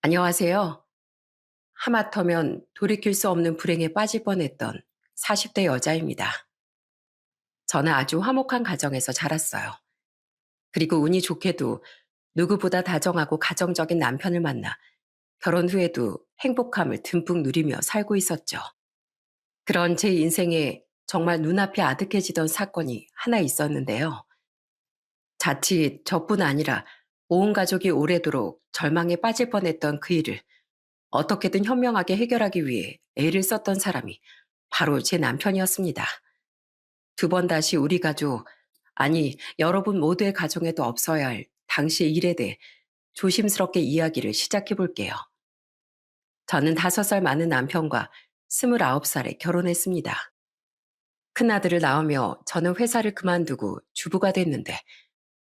안녕하세요. 하마터면 돌이킬 수 없는 불행에 빠질 뻔했던 40대 여자입니다. 저는 아주 화목한 가정에서 자랐어요. 그리고 운이 좋게도 누구보다 다정하고 가정적인 남편을 만나 결혼 후에도 행복함을 듬뿍 누리며 살고 있었죠. 그런 제 인생에 정말 눈앞이 아득해지던 사건이 하나 있었는데요. 자칫 저뿐 아니라 온 가족이 오래도록 절망에 빠질 뻔했던 그 일을 어떻게든 현명하게 해결하기 위해 애를 썼던 사람이 바로 제 남편이었습니다. 두 번 다시 우리 가족, 아니, 여러분 모두의 가정에도 없어야 할 당시의 일에 대해 조심스럽게 이야기를 시작해 볼게요. 저는 5살 많은 남편과 29살에 결혼했습니다. 큰아들을 낳으며 저는 회사를 그만두고 주부가 됐는데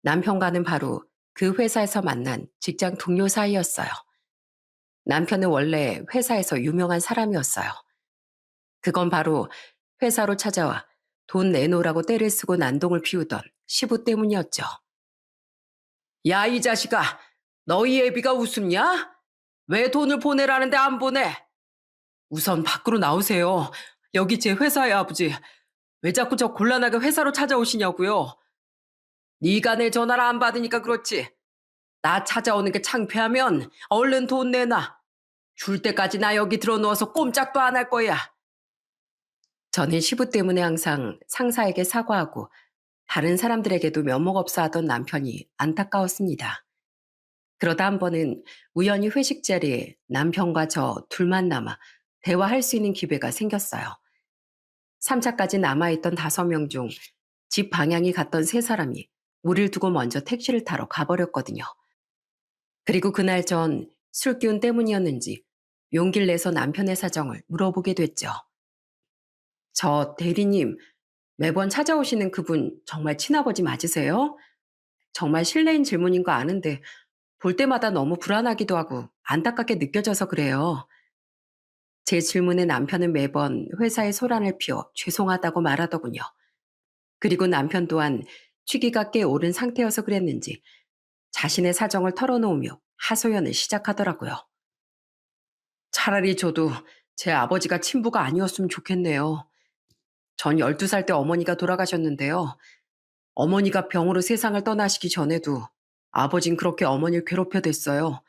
남편과는 바로 그 회사에서 만난 직장 동료 사이였어요. 남편은 원래 회사에서 유명한 사람이었어요. 그건 바로 회사로 찾아와 돈 내놓으라고 떼를 쓰고 난동을 피우던 시부 때문이었죠. 야, 이 자식아! 너희 애비가 우습냐? 왜 돈을 보내라는데 안 보내? 우선 밖으로 나오세요. 여기 제 회사예요, 아버지. 왜 자꾸 저 곤란하게 회사로 찾아오시냐고요? 네가 내 전화를 안 받으니까 그렇지. 나 찾아오는 게 창피하면 얼른 돈 내놔. 줄 때까지 나 여기 들어누워서 꼼짝도 안 할 거야. 저는 시부 때문에 항상 상사에게 사과하고 다른 사람들에게도 면목없어 하던 남편이 안타까웠습니다. 그러다 한 번은 우연히 회식 자리에 남편과 저 둘만 남아 대화할 수 있는 기회가 생겼어요. 3차까지 남아있던 5명 중 집 방향이 갔던 3사람이 우릴 두고 먼저 택시를 타러 가버렸거든요. 그리고 그날 전 술기운 때문이었는지 용기를 내서 남편의 사정을 물어보게 됐죠. 저 대리님, 매번 찾아오시는 그분 정말 친아버지 맞으세요? 정말 실례인 질문인 거 아는데 볼 때마다 너무 불안하기도 하고 안타깝게 느껴져서 그래요. 제 질문에 남편은 매번 회사에 소란을 피워 죄송하다고 말하더군요. 그리고 남편 또한 취기가 꽤 오른 상태여서 그랬는지 자신의 사정을 털어놓으며 하소연을 시작하더라고요. 차라리 저도 제 아버지가 친부가 아니었으면 좋겠네요. 전 12살 때 어머니가 돌아가셨는데요. 어머니가 병으로 세상을 떠나시기 전에도 아버진 그렇게 어머니를 괴롭혀댔어요.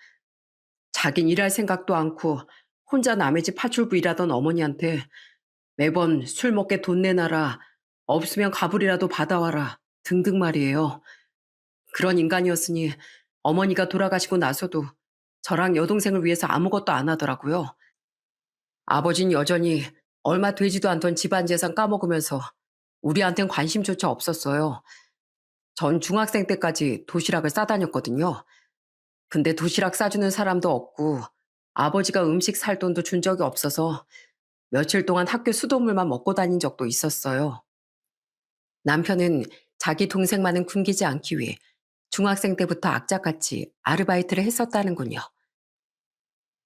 자긴 일할 생각도 않고 혼자 남의 집 파출부 일하던 어머니한테 매번 술 먹게 돈 내놔라, 없으면 가불이라도 받아와라 등등 말이에요. 그런 인간이었으니 어머니가 돌아가시고 나서도 저랑 여동생을 위해서 아무것도 안 하더라고요. 아버진 여전히 얼마 되지도 않던 집안 재산 까먹으면서 우리한텐 관심조차 없었어요. 전 중학생 때까지 도시락을 싸다녔거든요. 근데 도시락 싸주는 사람도 없고 아버지가 음식 살 돈도 준 적이 없어서 며칠 동안 학교 수돗물만 먹고 다닌 적도 있었어요. 남편은 자기 동생만은 굶기지 않기 위해 중학생 때부터 악착같이 아르바이트를 했었다는군요.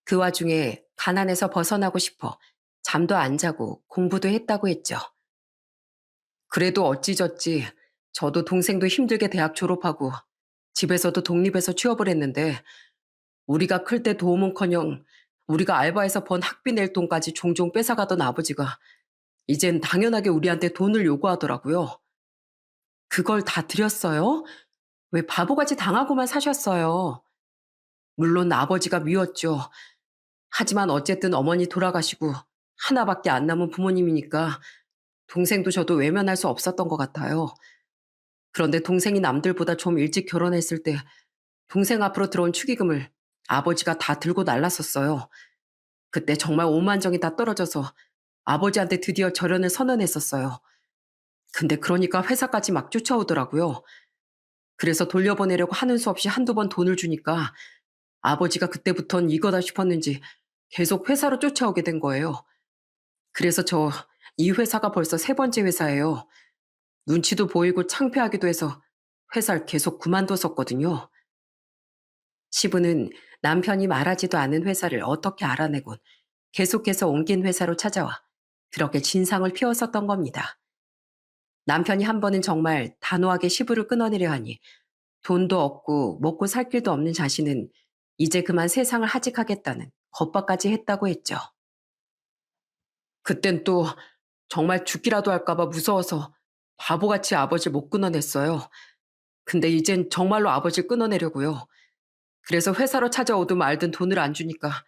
그 와중에 가난에서 벗어나고 싶어 잠도 안 자고 공부도 했다고 했죠. 그래도 어찌저찌 저도 동생도 힘들게 대학 졸업하고 집에서도 독립해서 취업을 했는데 우리가 클 때 도움은커녕 우리가 알바해서 번 학비 낼 돈까지 종종 뺏어가던 아버지가 이젠 당연하게 우리한테 돈을 요구하더라고요. 그걸 다 드렸어요? 왜 바보같이 당하고만 사셨어요? 물론 아버지가 미웠죠. 하지만 어쨌든 어머니 돌아가시고 하나밖에 안 남은 부모님이니까 동생도 저도 외면할 수 없었던 것 같아요. 그런데 동생이 남들보다 좀 일찍 결혼했을 때 동생 앞으로 들어온 축의금을 아버지가 다 들고 날랐었어요. 그때 정말 오만정이 다 떨어져서 아버지한테 드디어 절연을 선언했었어요. 근데 그러니까 회사까지 막 쫓아오더라고요. 그래서 돌려보내려고 하는 수 없이 한두 번 돈을 주니까 아버지가 그때부턴 이거다 싶었는지 계속 회사로 쫓아오게 된 거예요. 그래서 저 이 회사가 벌써 3번째 회사예요. 눈치도 보이고 창피하기도 해서 회사를 계속 그만뒀었거든요. 시부는 남편이 말하지도 않은 회사를 어떻게 알아내곤 계속해서 옮긴 회사로 찾아와 그렇게 진상을 피웠었던 겁니다. 남편이 한 번은 정말 단호하게 시부를 끊어내려 하니 돈도 없고 먹고 살 길도 없는 자신은 이제 그만 세상을 하직하겠다는 겁박까지 했다고 했죠. 그땐 또 정말 죽기라도 할까봐 무서워서 바보같이 아버지를 못 끊어냈어요. 근데 이젠 정말로 아버지를 끊어내려고요. 그래서 회사로 찾아오든 말든 돈을 안 주니까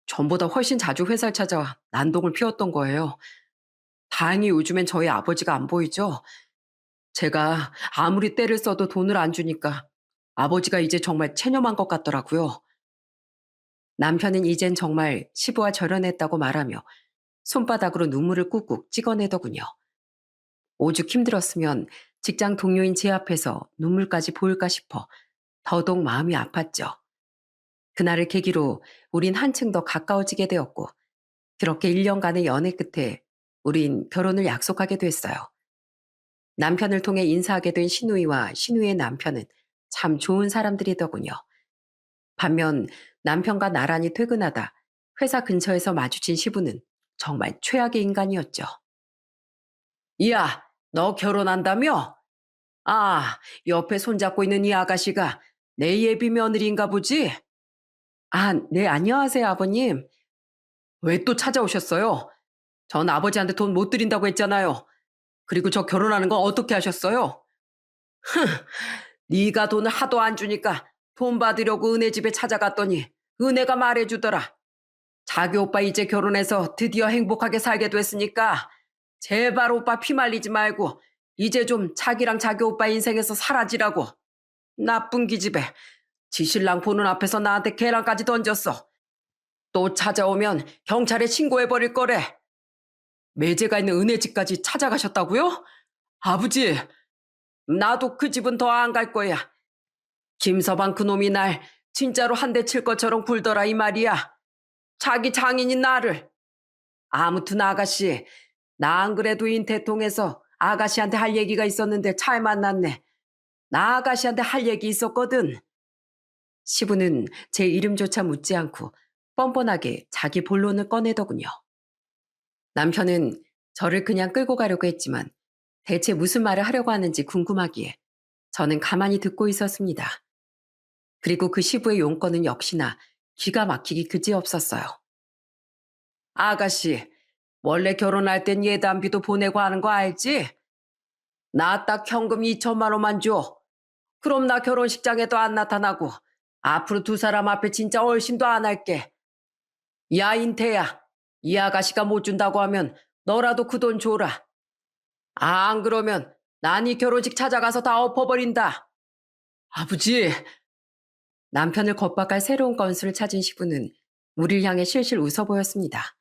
전보다 훨씬 자주 회사를 찾아와 난동을 피웠던 거예요. 다행히 요즘엔 저희 아버지가 안 보이죠? 제가 아무리 떼를 써도 돈을 안 주니까 아버지가 이제 정말 체념한 것 같더라고요. 남편은 이젠 정말 시부와 절연했다고 말하며 손바닥으로 눈물을 꾹꾹 찍어내더군요. 오죽 힘들었으면 직장 동료인 제 앞에서 눈물까지 보일까 싶어 더더욱 마음이 아팠죠. 그날을 계기로 우린 한층 더 가까워지게 되었고, 그렇게 1년간의 연애 끝에 우린 결혼을 약속하게 됐어요. 남편을 통해 인사하게 된 신우이와 신우이의 남편은 참 좋은 사람들이더군요. 반면 남편과 나란히 퇴근하다 회사 근처에서 마주친 시부는 정말 최악의 인간이었죠. 이야, 너 결혼한다며? 아, 옆에 손잡고 있는 이 아가씨가 내 예비 며느리인가 보지? 아, 네, 안녕하세요, 아버님. 왜 또 찾아오셨어요? 전 아버지한테 돈 못 드린다고 했잖아요. 그리고 저 결혼하는 건 어떻게 하셨어요? 네가 돈을 하도 안 주니까 돈 받으려고 은혜 집에 찾아갔더니 은혜가 말해주더라. 자기 오빠 이제 결혼해서 드디어 행복하게 살게 됐으니까 제발 오빠 피말리지 말고 이제 좀 자기랑 자기 오빠 인생에서 사라지라고. 나쁜 기집애. 지 신랑 보는 앞에서 나한테 계란까지 던졌어. 또 찾아오면 경찰에 신고해버릴 거래. 매제가 있는 은혜 집까지 찾아가셨다고요? 아버지, 나도 그 집은 더 안 갈 거야. 김서방 그놈이 날 진짜로 한 대 칠 것처럼 굴더라 이 말이야. 자기 장인인 나를. 아무튼 아가씨, 나 안 그래도 인태통에서 아가씨한테 할 얘기가 있었는데 잘 만났네. 나 아가씨한테 할 얘기 있었거든. 시부는 제 이름조차 묻지 않고 뻔뻔하게 자기 본론을 꺼내더군요. 남편은 저를 그냥 끌고 가려고 했지만 대체 무슨 말을 하려고 하는지 궁금하기에 저는 가만히 듣고 있었습니다. 그리고 그 시부의 용건은 역시나 기가 막히기 그지없었어요. 아가씨, 원래 결혼할 땐 예단비도 보내고 하는 거 알지? 나 딱 현금 2천만 원만 줘. 그럼 나 결혼식장에도 안 나타나고 앞으로 두 사람 앞에 진짜 얼씬도 안 할게. 야, 인태야. 이 아가씨가 못 준다고 하면 너라도 그 돈 줘라. 아, 안 그러면 난 이 결혼식 찾아가서 다 엎어버린다. 아버지. 남편을 겁박할 새로운 건수를 찾은 시부는 우리를 향해 실실 웃어 보였습니다.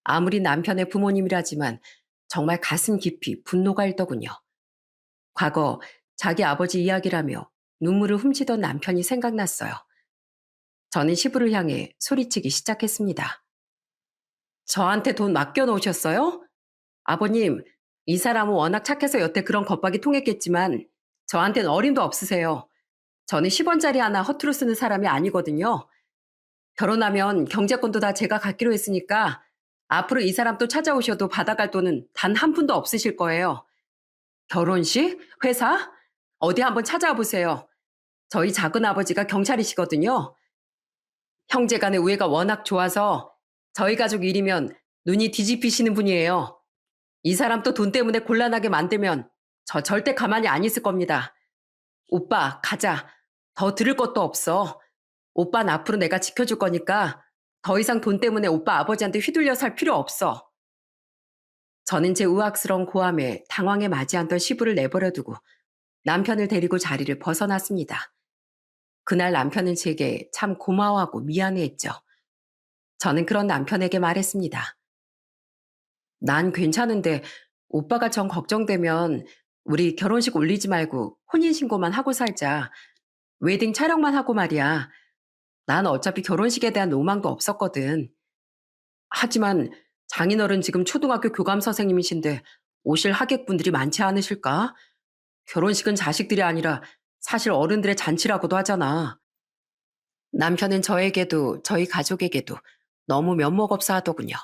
아무리 남편의 부모님이라지만 정말 가슴 깊이 분노가 일더군요. 과거 자기 아버지 이야기라며 눈물을 훔치던 남편이 생각났어요. 저는 시부를 향해 소리치기 시작했습니다. 저한테 돈 맡겨놓으셨어요? 아버님, 이 사람은 워낙 착해서 여태 그런 겁박이 통했겠지만 저한테는 어림도 없으세요. 저는 10원짜리 하나 허투루 쓰는 사람이 아니거든요. 결혼하면 경제권도 다 제가 갖기로 했으니까 앞으로 이 사람 또 찾아오셔도 받아갈 돈은 단 한 푼도 없으실 거예요. 결혼식? 회사? 어디 한번 찾아와 보세요. 저희 작은아버지가 경찰이시거든요. 형제간의 우애가 워낙 좋아서 저희 가족 일이면 눈이 뒤집히시는 분이에요. 이 사람 또 돈 때문에 곤란하게 만들면 저 절대 가만히 안 있을 겁니다. 오빠, 가자. 더 들을 것도 없어. 오빠는 앞으로 내가 지켜줄 거니까 더 이상 돈 때문에 오빠 아버지한테 휘둘려 살 필요 없어. 저는 제 우악스러운 고함에 당황에 맞이 않던 시부를 내버려두고 남편을 데리고 자리를 벗어났습니다. 그날 남편은 제게 참 고마워하고 미안해했죠. 저는 그런 남편에게 말했습니다. 난 괜찮은데 오빠가 정 걱정되면 우리 결혼식 올리지 말고 혼인신고만 하고 살자. 웨딩 촬영만 하고 말이야. 난 어차피 결혼식에 대한 로망도 없었거든. 하지만 장인어른 지금 초등학교 교감 선생님이신데 오실 하객분들이 많지 않으실까? 결혼식은 자식들이 아니라 사실 어른들의 잔치라고도 하잖아. 남편은 저에게도 저희 가족에게도 너무 면목없어 하더군요.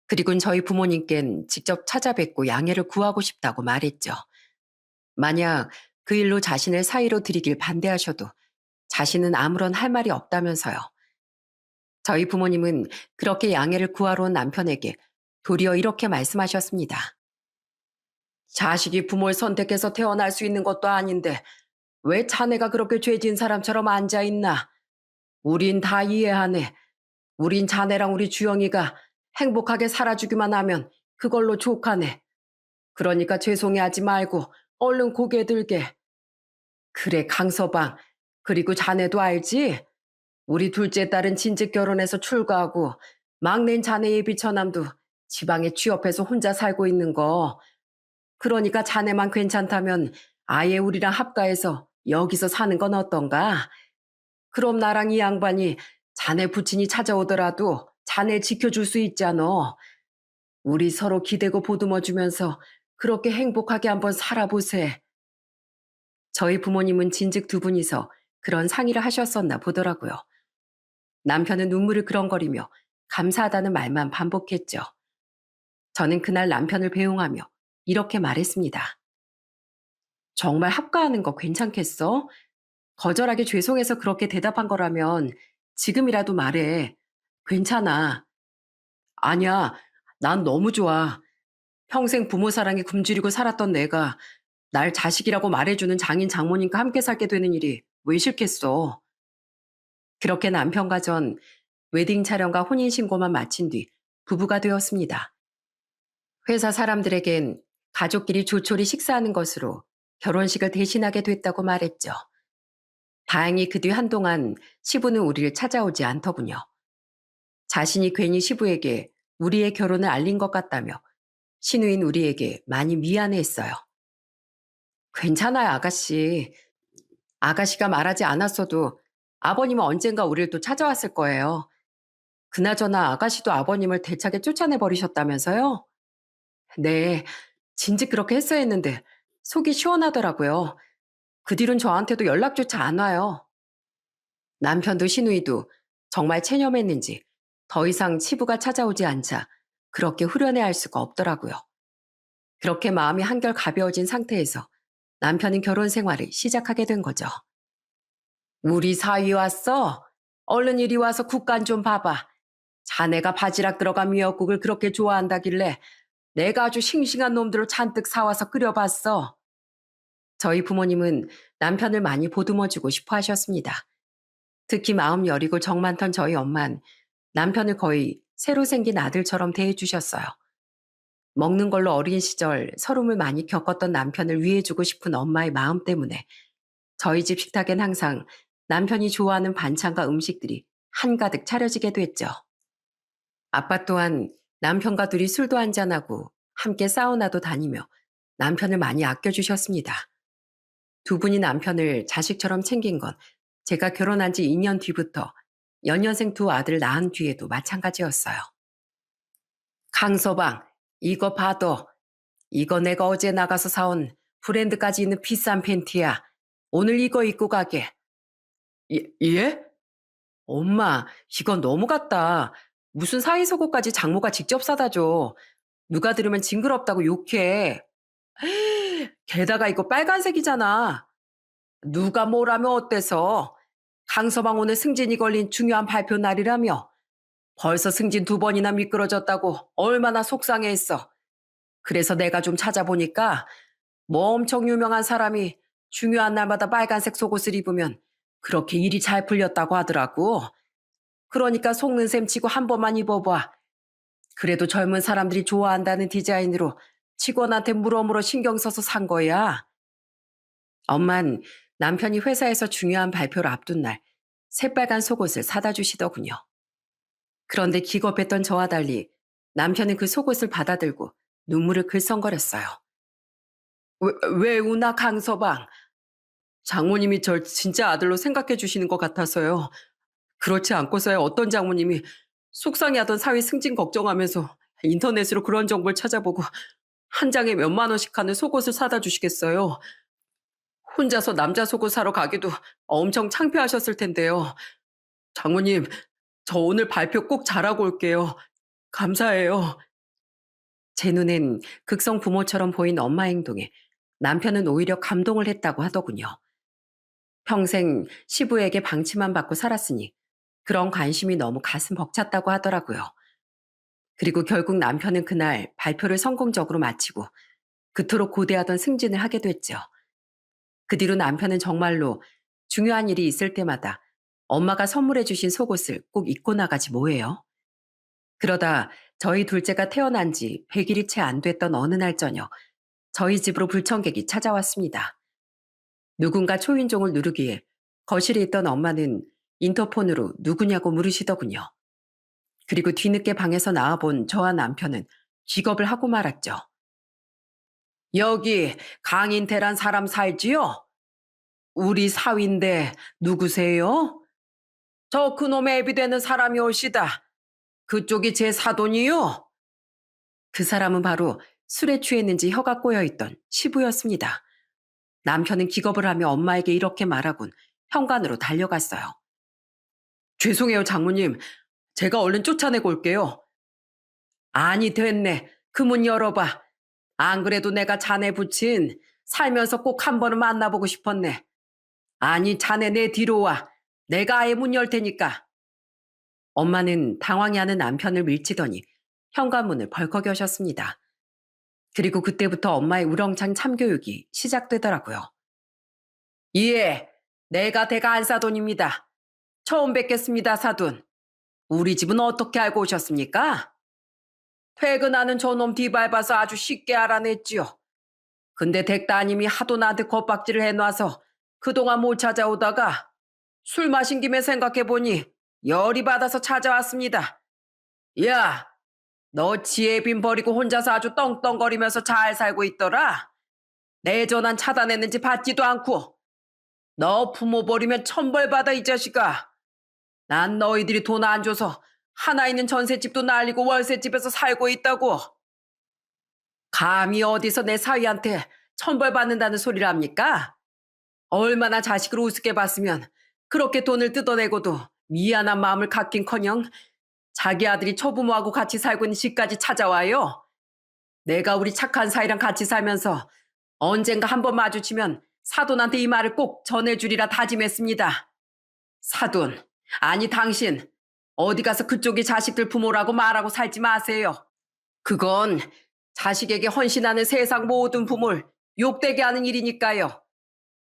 그리고는 저희 부모님께는 직접 찾아뵙고 양해를 구하고 싶다고 말했죠. 만약 그 일로 자신을 사위로 들이길 반대하셔도 자신은 아무런 할 말이 없다면서요. 저희 부모님은 그렇게 양해를 구하러 온 남편에게 도리어 이렇게 말씀하셨습니다. 자식이 부모를 선택해서 태어날 수 있는 것도 아닌데 왜 자네가 그렇게 죄진 사람처럼 앉아있나? 우린 다 이해하네. 우린 자네랑 우리 주영이가 행복하게 살아주기만 하면 그걸로 족하네. 그러니까 죄송해하지 말고 얼른 고개 들게. 그래, 강서방. 그리고 자네도 알지? 우리 둘째 딸은 진즉 결혼해서 출가하고 막내인 자네 예비 처남도 지방에 취업해서 혼자 살고 있는 거. 그러니까 자네만 괜찮다면 아예 우리랑 합가해서 여기서 사는 건 어떤가? 그럼 나랑 이 양반이 자네 부친이 찾아오더라도 자네 지켜줄 수 있잖아. 우리 서로 기대고 보듬어주면서 그렇게 행복하게 한번 살아보세. 저희 부모님은 진즉 두 분이서 그런 상의를 하셨었나 보더라고요. 남편은 눈물을 그렁거리며 감사하다는 말만 반복했죠. 저는 그날 남편을 배웅하며 이렇게 말했습니다. 정말 합가하는 거 괜찮겠어? 거절하게 죄송해서 그렇게 대답한 거라면 지금이라도 말해. 괜찮아. 아니야, 난 너무 좋아. 평생 부모 사랑에 굶주리고 살았던 내가 날 자식이라고 말해주는 장인 장모님과 함께 살게 되는 일이 왜 싫겠어. 그렇게 남편과 전 웨딩 촬영과 혼인신고만 마친 뒤 부부가 되었습니다. 회사 사람들에겐 가족끼리 조촐히 식사하는 것으로 결혼식을 대신하게 됐다고 말했죠. 다행히 그 뒤 한동안 시부는 우리를 찾아오지 않더군요. 자신이 괜히 시부에게 우리의 결혼을 알린 것 같다며 시누인 우리에게 많이 미안해했어요. 괜찮아요, 아가씨. 아가씨가 말하지 않았어도 아버님은 언젠가 우리를 또 찾아왔을 거예요. 그나저나 아가씨도 아버님을 대차게 쫓아내버리셨다면서요? 네, 진즉 그렇게 했어야 했는데 속이 시원하더라고요. 그 뒤론 저한테도 연락조차 안 와요. 남편도 시누이도 정말 체념했는지 더 이상 치부가 찾아오지 않자 그렇게 후련해할 수가 없더라고요. 그렇게 마음이 한결 가벼워진 상태에서 남편은 결혼 생활을 시작하게 된 거죠. 우리 사위 왔어? 얼른 이리 와서 국간 좀 봐봐. 자네가 바지락 들어간 미역국을 그렇게 좋아한다길래 내가 아주 싱싱한 놈들을 잔뜩 사와서 끓여봤어. 저희 부모님은 남편을 많이 보듬어주고 싶어 하셨습니다. 특히 마음 여리고 정 많던 저희 엄만 남편을 거의 새로 생긴 아들처럼 대해주셨어요. 먹는 걸로 어린 시절 서름을 많이 겪었던 남편을 위해주고 싶은 엄마의 마음 때문에 저희 집 식탁엔 항상 남편이 좋아하는 반찬과 음식들이 한가득 차려지게 됐죠. 아빠 또한 남편과 둘이 술도 한잔하고 함께 사우나도 다니며 남편을 많이 아껴주셨습니다. 두 분이 남편을 자식처럼 챙긴 건 제가 결혼한 지 2년 뒤부터 연년생 두 아들 낳은 뒤에도 마찬가지였어요. 강서방, 이거 봐도. 이거 내가 어제 나가서 사온 브랜드까지 있는 비싼 팬티야. 오늘 이거 입고 가게. 예? 엄마, 이건 너무 같다. 무슨 사이속옷까지 장모가 직접 사다 줘. 누가 들으면 징그럽다고 욕해. 게다가 이거 빨간색이잖아. 누가 뭐라면 어때서? 강서방 오늘 승진이 걸린 중요한 발표 날이라며. 벌써 승진 2번이나 미끄러졌다고 얼마나 속상해했어. 그래서 내가 좀 찾아보니까 뭐 엄청 유명한 사람이 중요한 날마다 빨간색 속옷을 입으면 그렇게 일이 잘 풀렸다고 하더라고. 그러니까 속는 셈 치고 한 번만 입어봐. 그래도 젊은 사람들이 좋아한다는 디자인으로 직원한테 물어물어 신경 써서 산 거야. 엄만 남편이 회사에서 중요한 발표를 앞둔 날 새빨간 속옷을 사다 주시더군요. 그런데 기겁했던 저와 달리 남편은 그 속옷을 받아들고 눈물을 글썽거렸어요. 왜 우나 강서방? 장모님이 절 진짜 아들로 생각해 주시는 것 같아서요. 그렇지 않고서야 어떤 장모님이 속상해하던 사위 승진 걱정하면서 인터넷으로 그런 정보를 찾아보고 한 장에 몇만 원씩 하는 속옷을 사다 주시겠어요. 혼자서 남자 속옷 사러 가기도 엄청 창피하셨을 텐데요. 장모님, 저 오늘 발표 꼭 잘하고 올게요. 감사해요. 제 눈엔 극성 부모처럼 보인 엄마 행동에 남편은 오히려 감동을 했다고 하더군요. 평생 시부에게 방치만 받고 살았으니 그런 관심이 너무 가슴 벅찼다고 하더라고요. 그리고 결국 남편은 그날 발표를 성공적으로 마치고 그토록 고대하던 승진을 하게 됐죠. 그 뒤로 남편은 정말로 중요한 일이 있을 때마다 엄마가 선물해 주신 속옷을 꼭 입고 나가지 뭐예요. 그러다 저희 둘째가 태어난 지 100일이 채 안 됐던 어느 날 저녁, 저희 집으로 불청객이 찾아왔습니다. 누군가 초인종을 누르기에 거실에 있던 엄마는 인터폰으로 누구냐고 물으시더군요. 그리고 뒤늦게 방에서 나와본 저와 남편은 기겁을 하고 말았죠. 여기 강인태란 사람 살지요? 우리 사위인데 누구세요? 저 그놈의 애비 되는 사람이 올시다. 그쪽이 제 사돈이요? 그 사람은 바로 술에 취했는지 혀가 꼬여있던 시부였습니다. 남편은 기겁을 하며 엄마에게 이렇게 말하곤 현관으로 달려갔어요. 죄송해요, 장모님. 제가 얼른 쫓아내고 올게요. 아니, 됐네. 그 문 열어봐. 안 그래도 내가 자네 부친 살면서 꼭 한 번은 만나보고 싶었네. 아니, 자네 내 뒤로 와. 내가 아예 문 열 테니까. 엄마는 당황해 하는 남편을 밀치더니 현관문을 벌컥 여셨습니다. 그리고 그때부터 엄마의 우렁찬 참교육이 시작되더라고요. 예, 내가 대가 안사돈입니다. 처음 뵙겠습니다, 사돈. 우리 집은 어떻게 알고 오셨습니까? 퇴근하는 저놈 뒤밟아서 아주 쉽게 알아냈지요. 근데 댁 따님이 하도 나한테 겁박질을 해놔서 그동안 못 찾아오다가 술 마신 김에 생각해보니 열이 받아서 찾아왔습니다. 야, 너 지혜빈 버리고 혼자서 아주 떵떵거리면서 잘 살고 있더라. 내 전화 차단했는지 받지도 않고. 너 부모 버리면 천벌받아 이 자식아. 난 너희들이 돈 안 줘서 하나 있는 전셋집도 날리고 월세집에서 살고 있다고. 감히 어디서 내 사위한테 천벌받는다는 소리를 합니까? 얼마나 자식을 우습게 봤으면 그렇게 돈을 뜯어내고도 미안한 마음을 갖긴커녕 자기 아들이 초부모하고 같이 살고 있는 집까지 찾아와요. 내가 우리 착한 사이랑 같이 살면서 언젠가 한번 마주치면 사돈한테 이 말을 꼭 전해주리라 다짐했습니다. 사돈, 아니 당신, 어디 가서 그쪽이 자식들 부모라고 말하고 살지 마세요. 그건 자식에게 헌신하는 세상 모든 부모를 욕되게 하는 일이니까요.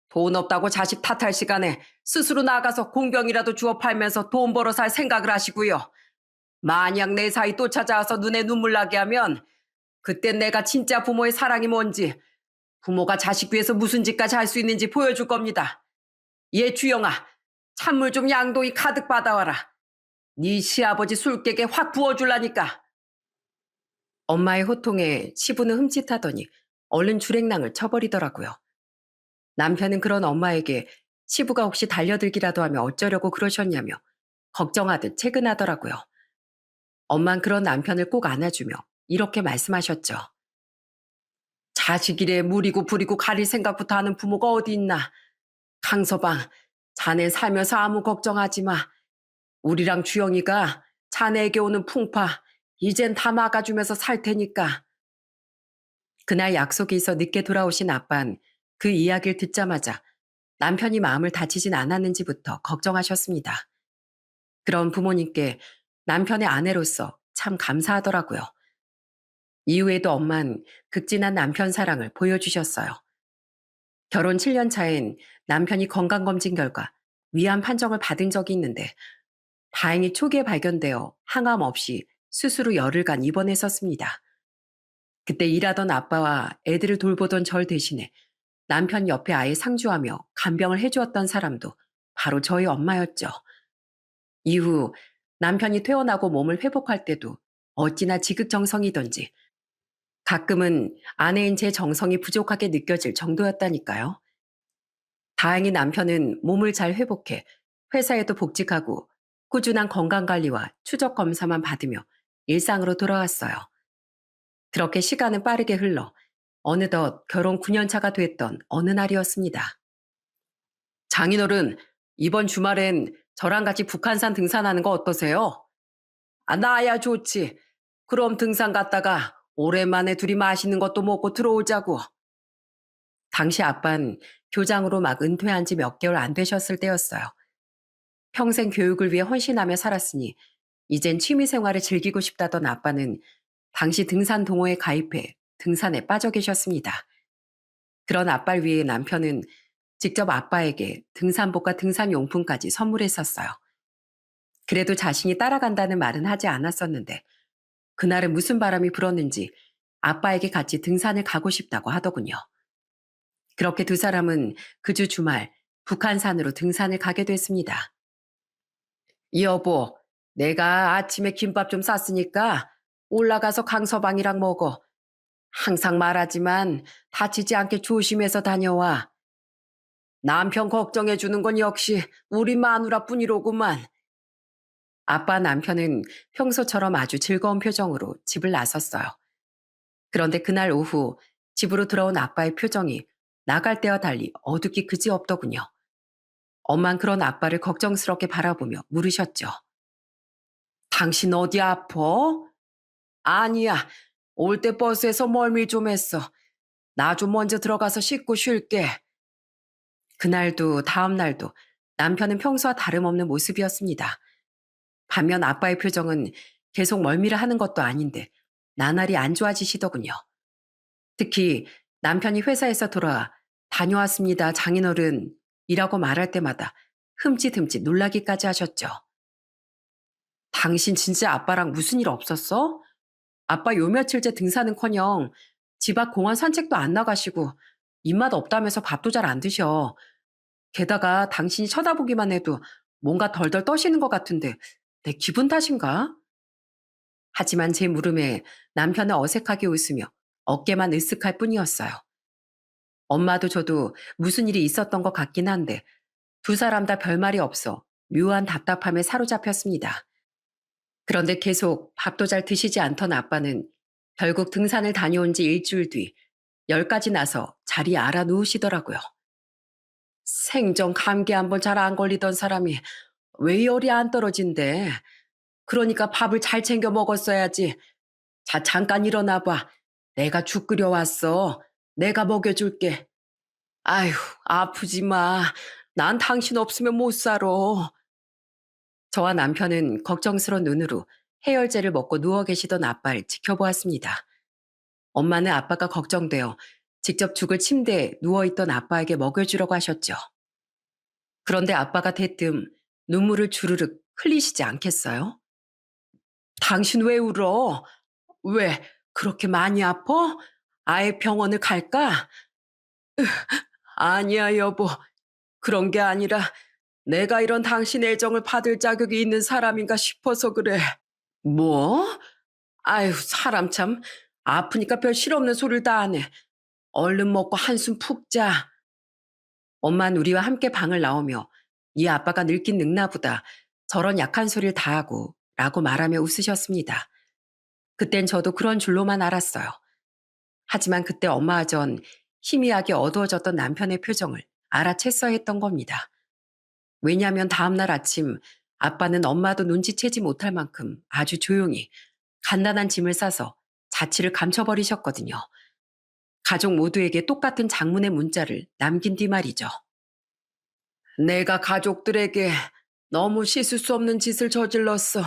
돈 없다고 자식 탓할 시간에 스스로 나가서 공병이라도 주워 팔면서 돈 벌어 살 생각을 하시고요. 만약 내 사이 또 찾아와서 눈에 눈물 나게 하면 그땐 내가 진짜 부모의 사랑이 뭔지, 부모가 자식 위해서 무슨 짓까지 할 수 있는지 보여줄 겁니다. 얘 주영아, 찬물 좀 양동이 가득 받아와라. 네 시아버지 술깨게 확 부어줄라니까. 엄마의 호통에 시부는 흠칫하더니 얼른 주랭랑을 쳐버리더라고요. 남편은 그런 엄마에게 시부가 혹시 달려들기라도 하면 어쩌려고 그러셨냐며 걱정하듯 채근하더라고요. 엄만 그런 남편을 꼭 안아주며 이렇게 말씀하셨죠. 자식이래 무리고 부리고 가릴 생각부터 하는 부모가 어디 있나. 강서방, 자네 살면서 아무 걱정하지 마. 우리랑 주영이가 자네에게 오는 풍파 이젠 다 막아주면서 살 테니까. 그날 약속이 있어 늦게 돌아오신 아빤 그 이야기를 듣자마자 남편이 마음을 다치진 않았는지부터 걱정하셨습니다. 그런 부모님께 남편의 아내로서 참 감사하더라고요. 이후에도 엄만 극진한 남편 사랑을 보여주셨어요. 결혼 7년 차엔 남편이 건강검진 결과 위암 판정을 받은 적이 있는데 다행히 초기에 발견되어 항암 없이 수술 후 열흘간 입원했었습니다. 그때 일하던 아빠와 애들을 돌보던 절 대신에 남편 옆에 아예 상주하며 간병을 해주었던 사람도 바로 저희 엄마였죠. 이후 남편이 퇴원하고 몸을 회복할 때도 어찌나 지극정성이던지 가끔은 아내인 제 정성이 부족하게 느껴질 정도였다니까요. 다행히 남편은 몸을 잘 회복해 회사에도 복직하고 꾸준한 건강관리와 추적 검사만 받으며 일상으로 돌아왔어요. 그렇게 시간은 빠르게 흘러 어느덧 결혼 9년 차가 됐던 어느 날이었습니다. 장인어른, 이번 주말엔 저랑 같이 북한산 등산하는 거 어떠세요? 아, 나야 좋지. 그럼 등산 갔다가 오랜만에 둘이 맛있는 것도 먹고 들어오자고. 당시 아빤 교장으로 막 은퇴한 지 몇 개월 안 되셨을 때였어요. 평생 교육을 위해 헌신하며 살았으니 이젠 취미 생활을 즐기고 싶다던 아빠는 당시 등산 동호회 가입해 등산에 빠져 계셨습니다. 그런 아빠를 위해 남편은 직접 아빠에게 등산복과 등산용품까지 선물했었어요. 그래도 자신이 따라간다는 말은 하지 않았었는데 그날은 무슨 바람이 불었는지 아빠에게 같이 등산을 가고 싶다고 하더군요. 그렇게 두 사람은 그 주 주말 북한산으로 등산을 가게 됐습니다. 여보, 내가 아침에 김밥 좀 쌌으니까 올라가서 강서방이랑 먹어. 항상 말하지만 다치지 않게 조심해서 다녀와. 남편 걱정해 주는 건 역시 우리 마누라뿐이로구만. 아빠 남편은 평소처럼 아주 즐거운 표정으로 집을 나섰어요. 그런데 그날 오후 집으로 들어온 아빠의 표정이 나갈 때와 달리 어둡기 그지없더군요. 엄만 그런 아빠를 걱정스럽게 바라보며 물으셨죠. 당신 어디 아파? 아니야. 올 때 버스에서 멀미 좀 했어. 나 좀 먼저 들어가서 씻고 쉴게. 그날도 다음 날도 남편은 평소와 다름없는 모습이었습니다. 반면 아빠의 표정은 계속 멀미를 하는 것도 아닌데 나날이 안 좋아지시더군요. 특히 남편이 회사에서 돌아와 다녀왔습니다, 장인어른 이라고 말할 때마다 흠칫흠칫 놀라기까지 하셨죠. 당신 진짜 아빠랑 무슨 일 없었어? 아빠 요 며칠째 등산은커녕 집 앞 공원 산책도 안 나가시고 입맛 없다면서 밥도 잘 안 드셔. 게다가 당신이 쳐다보기만 해도 뭔가 덜덜 떠시는 것 같은데 내 기분 탓인가? 하지만 제 물음에 남편은 어색하게 웃으며 어깨만 으쓱할 뿐이었어요. 엄마도 저도 무슨 일이 있었던 것 같긴 한데 두 사람 다 별말이 없어 묘한 답답함에 사로잡혔습니다. 그런데 계속 밥도 잘 드시지 않던 아빠는 결국 등산을 다녀온 지 일주일 뒤 열까지 나서 자리에 알아 누우시더라고요. 생전 감기 한 번 잘 안 걸리던 사람이 왜 열이 안 떨어진대? 그러니까 밥을 잘 챙겨 먹었어야지. 자, 잠깐 일어나 봐. 내가 죽 끓여왔어. 내가 먹여줄게. 아휴, 아프지 마. 난 당신 없으면 못 살아. 저와 남편은 걱정스러운 눈으로 해열제를 먹고 누워 계시던 아빠를 지켜보았습니다. 엄마는 아빠가 걱정되어 직접 죽을 침대에 누워있던 아빠에게 먹여주려고 하셨죠. 그런데 아빠가 대뜸 눈물을 주르륵 흘리시지 않겠어요? 당신 왜 울어? 왜 그렇게 많이 아파? 아예 병원을 갈까? 아니야, 여보. 그런 게 아니라 내가 이런 당신 애정을 받을 자격이 있는 사람인가 싶어서 그래. 뭐? 아유, 사람 참 아프니까 별 실없는 소리를 다 하네. 얼른 먹고 한숨 푹 자. 엄마는 우리와 함께 방을 나오며 이 아빠가 늙긴 늙나 보다. 저런 약한 소리를 다 하고 라고 말하며 웃으셨습니다. 그땐 저도 그런 줄로만 알았어요. 하지만 그때 엄마와 전 희미하게 어두워졌던 남편의 표정을 알아챘어야 했던 겁니다. 왜냐하면 다음날 아침 아빠는 엄마도 눈치채지 못할 만큼 아주 조용히 간단한 짐을 싸서 자취를 감춰버리셨거든요. 가족 모두에게 똑같은 장문의 문자를 남긴 뒤 말이죠. 내가 가족들에게 너무 씻을 수 없는 짓을 저질렀어.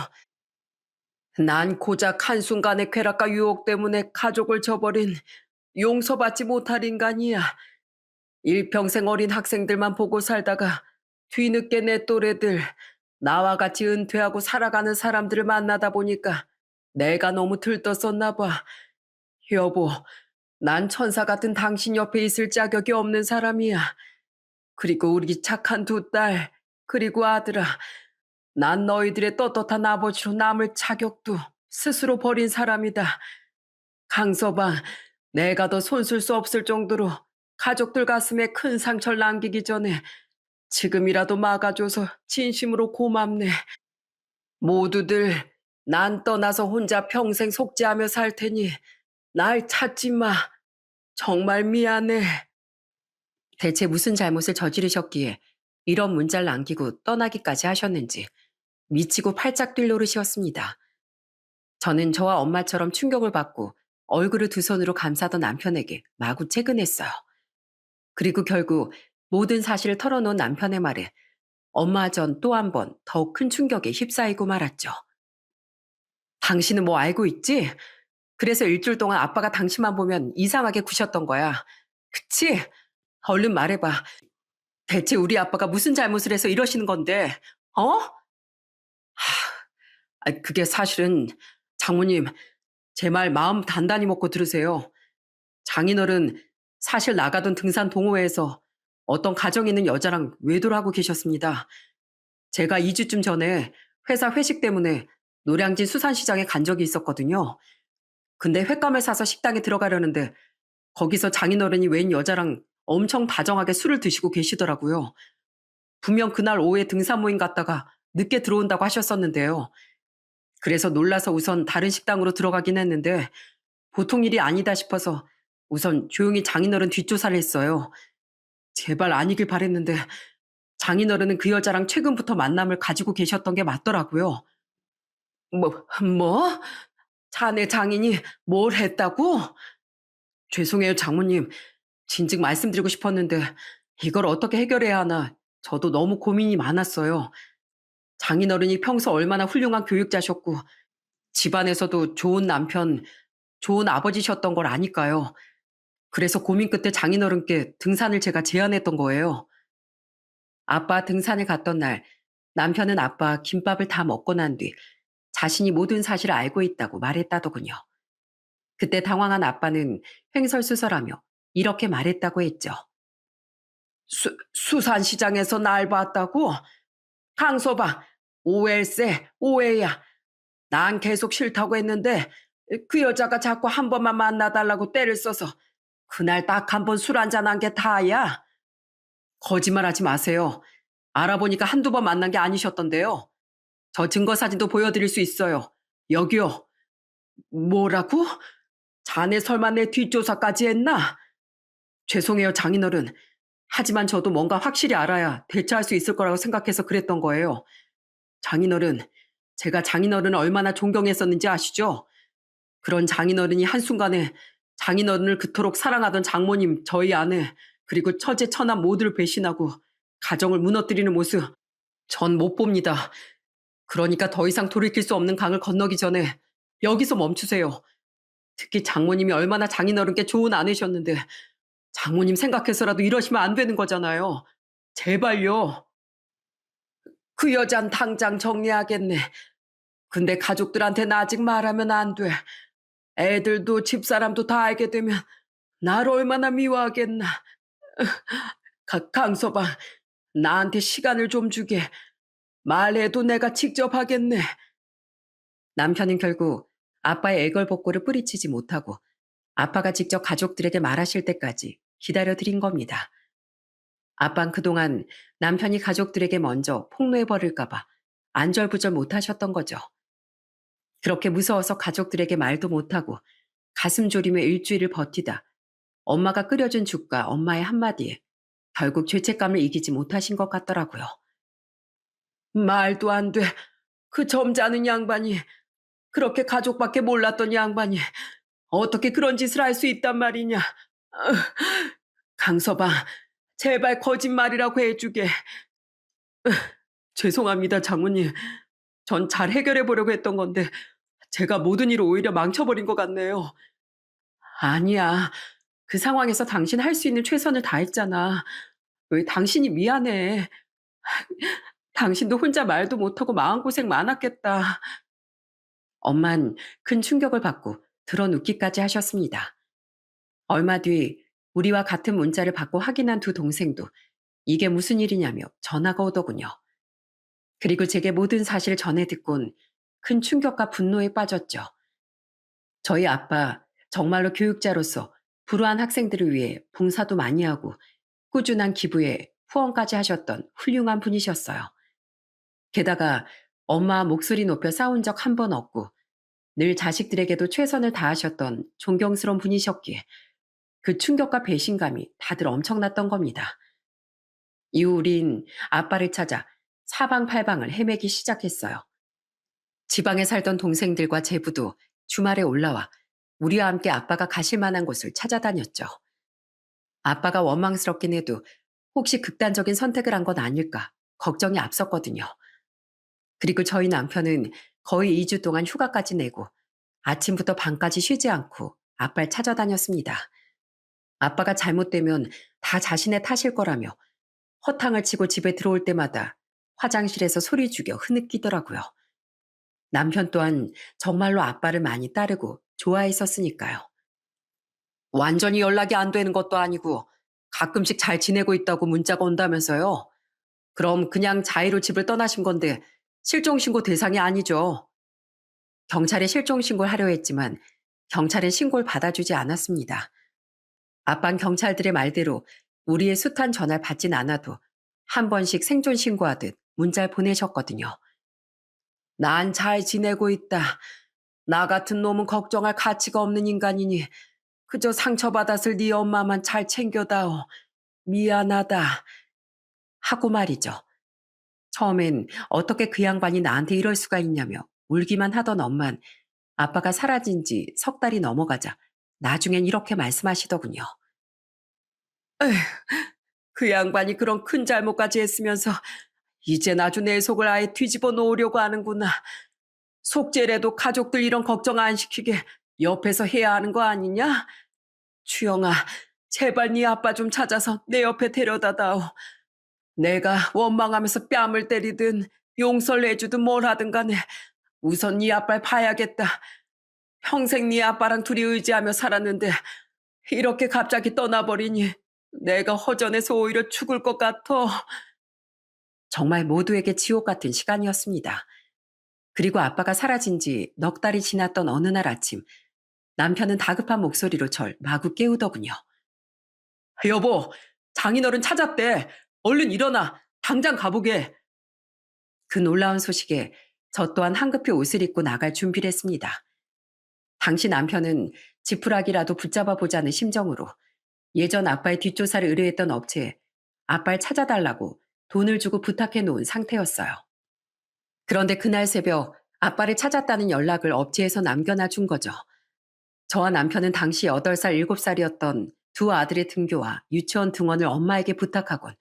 난 고작 한순간의 쾌락과 유혹 때문에 가족을 저버린 용서받지 못할 인간이야. 일평생 어린 학생들만 보고 살다가 뒤늦게 내 또래들, 나와 같이 은퇴하고 살아가는 사람들을 만나다 보니까 내가 너무 들떴었나 봐. 여보, 난 천사 같은 당신 옆에 있을 자격이 없는 사람이야. 그리고 우리 착한 두 딸, 그리고 아들아, 난 너희들의 떳떳한 아버지로 남을 자격도 스스로 버린 사람이다. 강서방, 내가 더 손쓸 수 없을 정도로 가족들 가슴에 큰 상처를 남기기 전에 지금이라도 막아줘서 진심으로 고맙네. 모두들 난 떠나서 혼자 평생 속죄하며 살 테니 날 찾지 마. 정말 미안해. 대체 무슨 잘못을 저지르셨기에 이런 문자를 남기고 떠나기까지 하셨는지 미치고 팔짝 뛸 노릇이었습니다. 저는 저와 엄마처럼 충격을 받고 얼굴을 두 손으로 감싸던 남편에게 마구 채근했어요. 그리고 결국 모든 사실을 털어놓은 남편의 말에 엄마 전 또 한 번 더 큰 충격에 휩싸이고 말았죠. 당신은 뭐 알고 있지? 그래서 일주일 동안 아빠가 당신만 보면 이상하게 구셨던 거야. 그치? 얼른 말해봐. 대체 우리 아빠가 무슨 잘못을 해서 이러시는 건데, 어? 그게 사실은 장모님, 제 말 마음 단단히 먹고 들으세요. 장인어른 사실 나가던 등산 동호회에서 어떤 가정 있는 여자랑 외도를 하고 계셨습니다. 제가 2주쯤 전에 회사 회식 때문에 노량진 수산시장에 간 적이 있었거든요. 근데 횟감을 사서 식당에 들어가려는데 거기서 장인어른이 웬 여자랑 엄청 다정하게 술을 드시고 계시더라고요. 분명 그날 오후에 등산 모임 갔다가 늦게 들어온다고 하셨었는데요. 그래서 놀라서 우선 다른 식당으로 들어가긴 했는데 보통 일이 아니다 싶어서 우선 조용히 장인어른 뒷조사를 했어요. 제발 아니길 바랬는데 장인어른은 그 여자랑 최근부터 만남을 가지고 계셨던 게 맞더라고요. 뭐? 자네 장인이 뭘 했다고? 죄송해요, 장모님. 진즉 말씀드리고 싶었는데 이걸 어떻게 해결해야 하나 저도 너무 고민이 많았어요. 장인어른이 평소 얼마나 훌륭한 교육자셨고 집안에서도 좋은 남편, 좋은 아버지셨던 걸 아니까요. 그래서 고민 끝에 장인어른께 등산을 제가 제안했던 거예요. 아빠 등산을 갔던 날 남편은 아빠 김밥을 다 먹고 난 뒤 자신이 모든 사실을 알고 있다고 말했다더군요. 그때 당황한 아빠는 횡설수설하며 이렇게 말했다고 했죠. 수산시장에서 날 봤다고? 강서방, 오해일세, 오해야. 난 계속 싫다고 했는데 그 여자가 자꾸 한 번만 만나달라고 때를 써서 그날 딱 한 번 술 한잔 한 게 다야. 거짓말하지 마세요. 알아보니까 한두 번 만난 게 아니셨던데요. 저 증거 사진도 보여드릴 수 있어요. 여기요. 뭐라고? 자네 설마 내 뒷조사까지 했나? 죄송해요, 장인어른. 하지만 저도 뭔가 확실히 알아야 대처할 수 있을 거라고 생각해서 그랬던 거예요. 장인어른, 제가 장인어른을 얼마나 존경했었는지 아시죠? 그런 장인어른이 한순간에 장인어른을 그토록 사랑하던 장모님, 저희 아내, 그리고 처제, 처남 모두를 배신하고 가정을 무너뜨리는 모습, 전 못 봅니다. 그러니까 더 이상 돌이킬 수 없는 강을 건너기 전에 여기서 멈추세요. 특히 장모님이 얼마나 장인어른께 좋은 아내셨는데 장모님 생각해서라도 이러시면 안 되는 거잖아요. 제발요. 그 여잔 당장 정리하겠네. 근데 가족들한테는 아직 말하면 안 돼. 애들도 집사람도 다 알게 되면 나를 얼마나 미워하겠나. 강서방, 나한테 시간을 좀 주게. 말해도 내가 직접 하겠네. 남편은 결국 아빠의 애걸복걸을 뿌리치지 못하고 아빠가 직접 가족들에게 말하실 때까지 기다려드린 겁니다. 아빠는 그동안 남편이 가족들에게 먼저 폭로해버릴까봐 안절부절 못하셨던 거죠. 그렇게 무서워서 가족들에게 말도 못하고 가슴 졸이며 일주일을 버티다 엄마가 끓여준 죽과 엄마의 한마디에 결국 죄책감을 이기지 못하신 것 같더라고요. 말도 안 돼. 그 점잖은 양반이, 그렇게 가족밖에 몰랐던 양반이 어떻게 그런 짓을 할 수 있단 말이냐. 강서방, 제발 거짓말이라고 해주게. 죄송합니다, 장모님. 전 잘 해결해 보려고 했던 건데 제가 모든 일을 오히려 망쳐버린 것 같네요. 아니야. 그 상황에서 당신 할 수 있는 최선을 다했잖아. 왜 당신이 미안해. 당신도 혼자 말도 못하고 마음고생 많았겠다. 엄만 큰 충격을 받고 드러눕기까지 하셨습니다. 얼마 뒤 우리와 같은 문자를 받고 확인한 두 동생도 이게 무슨 일이냐며 전화가 오더군요. 그리고 제게 모든 사실을 전해 듣곤 큰 충격과 분노에 빠졌죠. 저희 아빠 정말로 교육자로서 불우한 학생들을 위해 봉사도 많이 하고 꾸준한 기부에 후원까지 하셨던 훌륭한 분이셨어요. 게다가 엄마 목소리 높여 싸운 적 한 번 없고 늘 자식들에게도 최선을 다하셨던 존경스러운 분이셨기에 그 충격과 배신감이 다들 엄청났던 겁니다. 이후 우린 아빠를 찾아 사방팔방을 헤매기 시작했어요. 지방에 살던 동생들과 제부도 주말에 올라와 우리와 함께 아빠가 가실 만한 곳을 찾아다녔죠. 아빠가 원망스럽긴 해도 혹시 극단적인 선택을 한 건 아닐까 걱정이 앞섰거든요. 그리고 저희 남편은 거의 2주 동안 휴가까지 내고 아침부터 밤까지 쉬지 않고 아빠를 찾아다녔습니다. 아빠가 잘못되면 다 자신의 탓일 거라며 허탕을 치고 집에 들어올 때마다 화장실에서 소리 죽여 흐느끼더라고요. 남편 또한 정말로 아빠를 많이 따르고 좋아했었으니까요. 완전히 연락이 안 되는 것도 아니고 가끔씩 잘 지내고 있다고 문자가 온다면서요. 그럼 그냥 자의로 집을 떠나신 건데 실종신고 대상이 아니죠. 경찰에 실종신고를 하려 했지만 경찰은 신고를 받아주지 않았습니다. 아빤 경찰들의 말대로 우리의 숱한 전화를 받진 않아도 한 번씩 생존 신고하듯 문자를 보내셨거든요. 난 잘 지내고 있다. 나 같은 놈은 걱정할 가치가 없는 인간이니 그저 상처받았을 네 엄마만 잘 챙겨다오. 미안하다. 하고 말이죠. 처음엔 어떻게 그 양반이 나한테 이럴 수가 있냐며 울기만 하던 엄만 아빠가 사라진 지 석 달이 넘어가자 나중엔 이렇게 말씀하시더군요. 에휴, 그 양반이 그런 큰 잘못까지 했으면서 이젠 아주 내 속을 아예 뒤집어 놓으려고 하는구나. 속죄라도 가족들 이런 걱정 안 시키게 옆에서 해야 하는 거 아니냐? 주영아, 제발 네 아빠 좀 찾아서 내 옆에 데려다다오. 내가 원망하면서 뺨을 때리든 용서를 해주든 뭘 하든 간에 우선 네 아빠를 봐야겠다. 평생 네 아빠랑 둘이 의지하며 살았는데 이렇게 갑자기 떠나버리니 내가 허전해서 오히려 죽을 것 같아. 정말 모두에게 지옥 같은 시간이었습니다. 그리고 아빠가 사라진 지 넉 달이 지났던 어느 날 아침 남편은 다급한 목소리로 절 마구 깨우더군요. 여보, 장인어른 찾았대. 얼른 일어나. 당장 가보게. 그 놀라운 소식에 저 또한 황급히 옷을 입고 나갈 준비를 했습니다. 당시 남편은 지푸라기라도 붙잡아 보자는 심정으로 예전 아빠의 뒷조사를 의뢰했던 업체에 아빠를 찾아달라고 돈을 주고 부탁해 놓은 상태였어요. 그런데 그날 새벽 아빠를 찾았다는 연락을 업체에서 남겨놔 준 거죠. 저와 남편은 당시 8살, 7살이었던 두 아들의 등교와 유치원 등원을 엄마에게 부탁하곤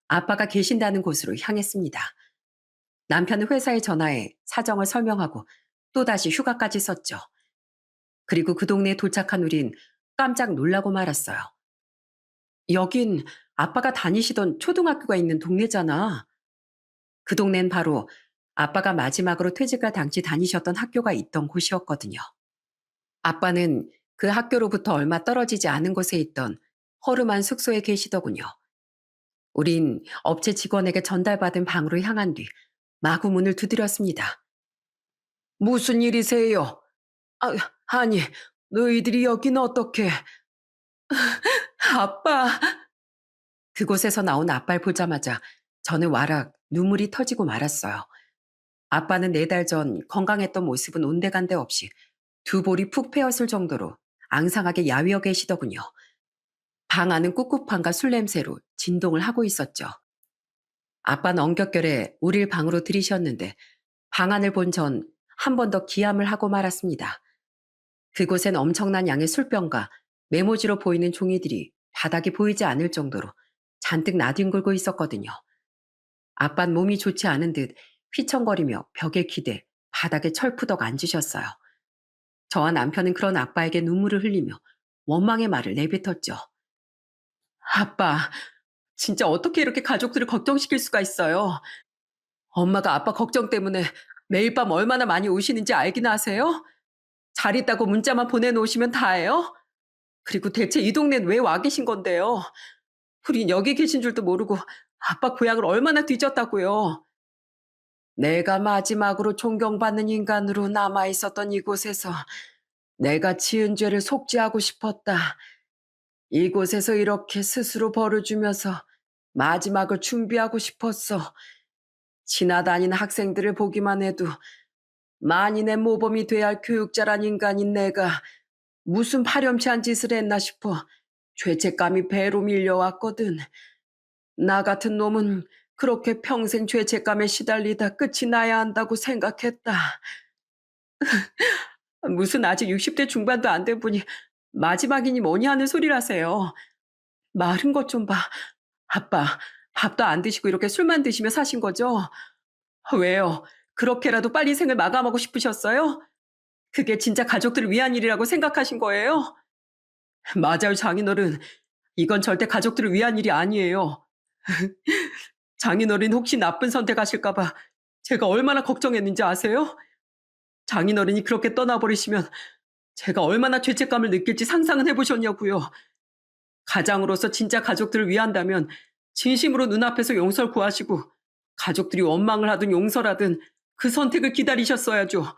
아빠가 계신다는 곳으로 향했습니다. 남편은 회사에 전화해 사정을 설명하고 또다시 휴가까지 썼죠. 그리고 그 동네에 도착한 우린 깜짝 놀라고 말았어요. 여긴 아빠가 다니시던 초등학교가 있는 동네잖아. 그 동네는 바로 아빠가 마지막으로 퇴직할 당시 다니셨던 학교가 있던 곳이었거든요. 아빠는 그 학교로부터 얼마 떨어지지 않은 곳에 있던 허름한 숙소에 계시더군요. 우린 업체 직원에게 전달받은 방으로 향한 뒤 마구 문을 두드렸습니다. 무슨 일이세요? 아, 아니, 너희들이 여긴 어떻게? 아빠. 그곳에서 나온 아빠를 보자마자 저는 와락 눈물이 터지고 말았어요. 아빠는 4달 전 건강했던 모습은 온데간데 없이 두 볼이 푹 패였을 정도로 앙상하게 야위어 계시더군요. 방 안은 꿉꿉함과 술 냄새로 진동을 하고 있었죠. 아빠는 엉겹결에 우릴 방으로 들이셨는데 방 안을 본 전 한 번 더 기함을 하고 말았습니다. 그곳엔 엄청난 양의 술병과 메모지로 보이는 종이들이 바닥이 보이지 않을 정도로 잔뜩 나뒹굴고 있었거든요. 아빤 몸이 좋지 않은 듯 휘청거리며 벽에 기대 바닥에 철푸덕 앉으셨어요. 저와 남편은 그런 아빠에게 눈물을 흘리며 원망의 말을 내뱉었죠. 아빠, 진짜 어떻게 이렇게 가족들을 걱정시킬 수가 있어요? 엄마가 아빠 걱정 때문에 매일 밤 얼마나 많이 우시는지 알긴 하세요? 잘 있다고 문자만 보내놓으시면 다예요? 그리고 대체 이 동네는 왜 와 계신 건데요? 우린 여기 계신 줄도 모르고 아빠 고향을 얼마나 뒤졌다고요. 내가 마지막으로 존경받는 인간으로 남아있었던 이곳에서 내가 지은 죄를 속죄하고 싶었다. 이곳에서 이렇게 스스로 벌을 주면서 마지막을 준비하고 싶었어. 지나다니는 학생들을 보기만 해도 만인의 모범이 돼야 할 교육자란 인간인 내가 무슨 파렴치한 짓을 했나 싶어 죄책감이 배로 밀려왔거든. 나 같은 놈은 그렇게 평생 죄책감에 시달리다 끝이 나야 한다고 생각했다. 무슨 아직 60대 중반도 안 된 분이 마지막이니 뭐니 하는 소리라세요. 마른 것 좀 봐. 아빠, 밥도 안 드시고 이렇게 술만 드시며 사신 거죠? 왜요? 그렇게라도 빨리 생을 마감하고 싶으셨어요? 그게 진짜 가족들을 위한 일이라고 생각하신 거예요? 맞아요, 장인어른. 이건 절대 가족들을 위한 일이 아니에요. 장인어른 혹시 나쁜 선택하실까봐 제가 얼마나 걱정했는지 아세요? 장인어른이 그렇게 떠나버리시면 제가 얼마나 죄책감을 느낄지 상상은 해보셨냐고요. 가장으로서 진짜 가족들을 위한다면 진심으로 눈앞에서 용서를 구하시고 가족들이 원망을 하든 용서라든 그 선택을 기다리셨어야죠.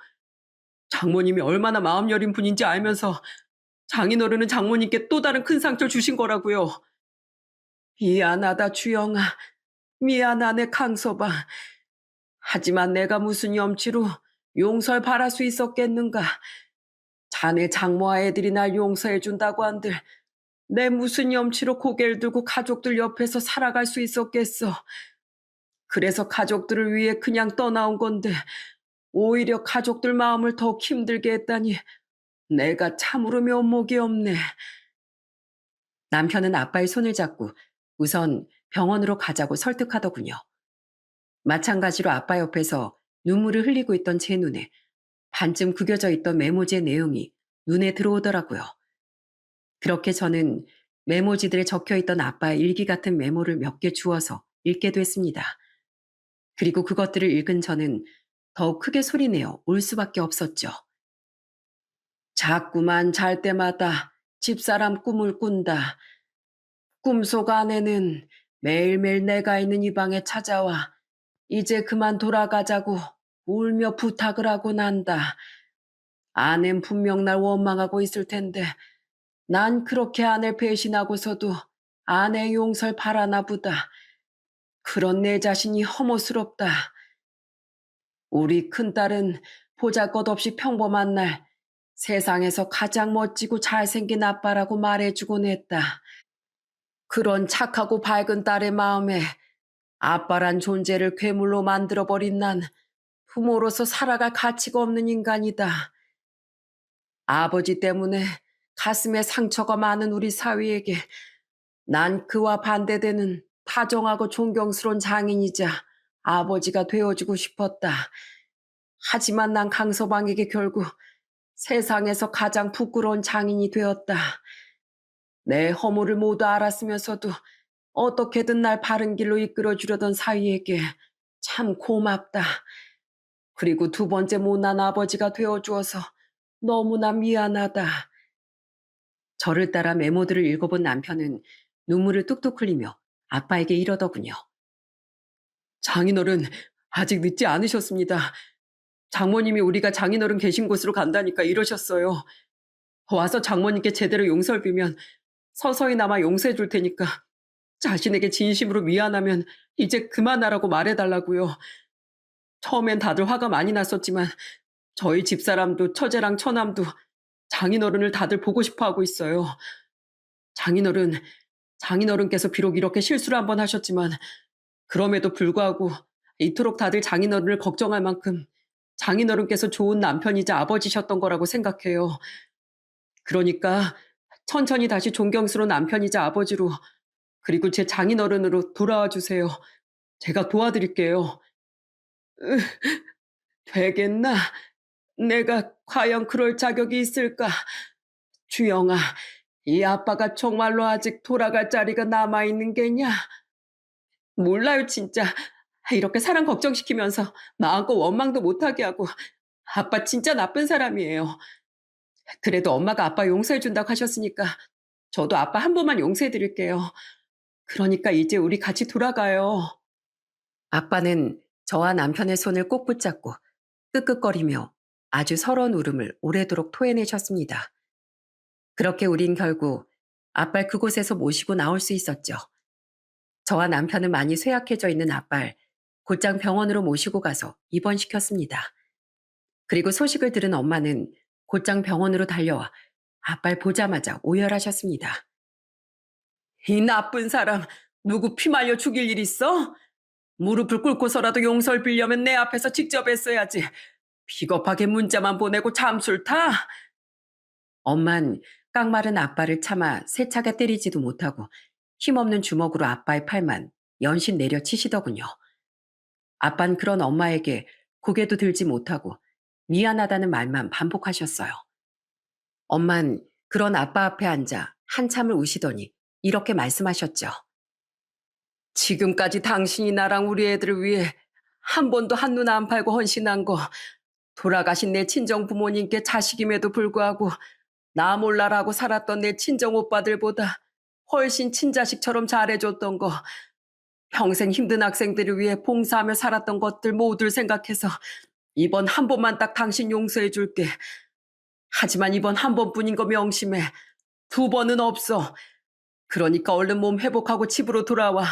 장모님이 얼마나 마음 여린 분인지 알면서 장인어른은 장모님께 또 다른 큰 상처를 주신 거라고요. 미안하다 주영아. 미안하네 강서방. 하지만 내가 무슨 염치로 용서를 바랄 수 있었겠는가. 자네 장모와 애들이 날 용서해 준다고 한들 내 무슨 염치로 고개를 들고 가족들 옆에서 살아갈 수 있었겠어. 그래서 가족들을 위해 그냥 떠나온 건데 오히려 가족들 마음을 더 힘들게 했다니 내가 참으로 면목이 없네. 남편은 아빠의 손을 잡고 우선 병원으로 가자고 설득하더군요. 마찬가지로 아빠 옆에서 눈물을 흘리고 있던 제 눈에 반쯤 구겨져 있던 메모지의 내용이 눈에 들어오더라고요. 그렇게 저는 메모지들에 적혀 있던 아빠의 일기 같은 메모를 몇 개 주워서 읽게 됐습니다. 그리고 그것들을 읽은 저는 더욱 크게 소리내어 울 수밖에 없었죠. 자꾸만 잘 때마다 집사람 꿈을 꾼다. 꿈속 아내는 매일매일 내가 있는 이 방에 찾아와 이제 그만 돌아가자고 울며 부탁을 하고 난다. 아낸 분명 날 원망하고 있을 텐데 난 그렇게 아내 배신하고서도 아내의 용서를 바라나 보다. 그런 내 자신이 혐오스럽다. 우리 큰딸은 보잘것없이 평범한 날 세상에서 가장 멋지고 잘생긴 아빠라고 말해주곤 했다. 그런 착하고 밝은 딸의 마음에 아빠란 존재를 괴물로 만들어버린 난 부모로서 살아갈 가치가 없는 인간이다. 아버지 때문에 가슴에 상처가 많은 우리 사위에게 난 그와 반대되는 다정하고 존경스러운 장인이자 아버지가 되어주고 싶었다. 하지만 난 강서방에게 결국 세상에서 가장 부끄러운 장인이 되었다. 내 허물을 모두 알았으면서도 어떻게든 날 바른 길로 이끌어주려던 사위에게 참 고맙다. 그리고 두 번째 못난 아버지가 되어주어서 너무나 미안하다. 저를 따라 메모들을 읽어본 남편은 눈물을 뚝뚝 흘리며 아빠에게 이러더군요. 장인어른, 아직 늦지 않으셨습니다. 장모님이 우리가 장인어른 계신 곳으로 간다니까 이러셨어요. 와서 장모님께 제대로 용서를 빌면 서서히나마 용서해 줄 테니까 자신에게 진심으로 미안하면 이제 그만하라고 말해달라고요. 처음엔 다들 화가 많이 났었지만 저희 집사람도 처제랑 처남도 장인어른을 다들 보고 싶어 하고 있어요. 장인어른, 장인어른께서 비록 이렇게 실수를 한번 하셨지만 그럼에도 불구하고 이토록 다들 장인어른을 걱정할 만큼 장인어른께서 좋은 남편이자 아버지셨던 거라고 생각해요. 그러니까 천천히 다시 존경스러운 남편이자 아버지로 그리고 제 장인어른으로 돌아와 주세요. 제가 도와드릴게요. 으, 되겠나? 내가 과연 그럴 자격이 있을까? 주영아, 이 아빠가 정말로 아직 돌아갈 자리가 남아있는 게냐? 몰라요, 진짜. 이렇게 사람 걱정시키면서 마음껏 원망도 못하게 하고 아빠 진짜 나쁜 사람이에요. 그래도 엄마가 아빠 용서해준다고 하셨으니까 저도 아빠 한 번만 용서해드릴게요. 그러니까 이제 우리 같이 돌아가요. 아빠는 저와 남편의 손을 꼭 붙잡고 끄끄거리며 아주 서러운 울음을 오래도록 토해내셨습니다. 그렇게 우린 결국 아빠를 그곳에서 모시고 나올 수 있었죠. 저와 남편은 많이 쇠약해져 있는 아빠를 곧장 병원으로 모시고 가서 입원시켰습니다. 그리고 소식을 들은 엄마는 곧장 병원으로 달려와 아빠를 보자마자 오열하셨습니다. 이 나쁜 사람, 누구 피 말려 죽일 일 있어? 무릎을 꿇고서라도 용서를 빌려면 내 앞에서 직접 했어야지. 비겁하게 문자만 보내고 잠수를 타? 엄만 깡마른 아빠를 차마 세차게 때리지도 못하고 힘없는 주먹으로 아빠의 팔만 연신 내려치시더군요. 아빤 그런 엄마에게 고개도 들지 못하고 미안하다는 말만 반복하셨어요. 엄만 그런 아빠 앞에 앉아 한참을 우시더니 이렇게 말씀하셨죠. 지금까지 당신이 나랑 우리 애들을 위해 한 번도 한눈 안 팔고 헌신한 거, 돌아가신 내 친정 부모님께 자식임에도 불구하고 나 몰라라고 살았던 내 친정 오빠들보다 훨씬 친자식처럼 잘해줬던 거, 평생 힘든 학생들을 위해 봉사하며 살았던 것들 모두를 생각해서 이번 한 번만 딱 당신 용서해 줄게. 하지만 이번 한 번뿐인 거 명심해. 두 번은 없어. 그러니까 얼른 몸 회복하고 집으로 돌아와.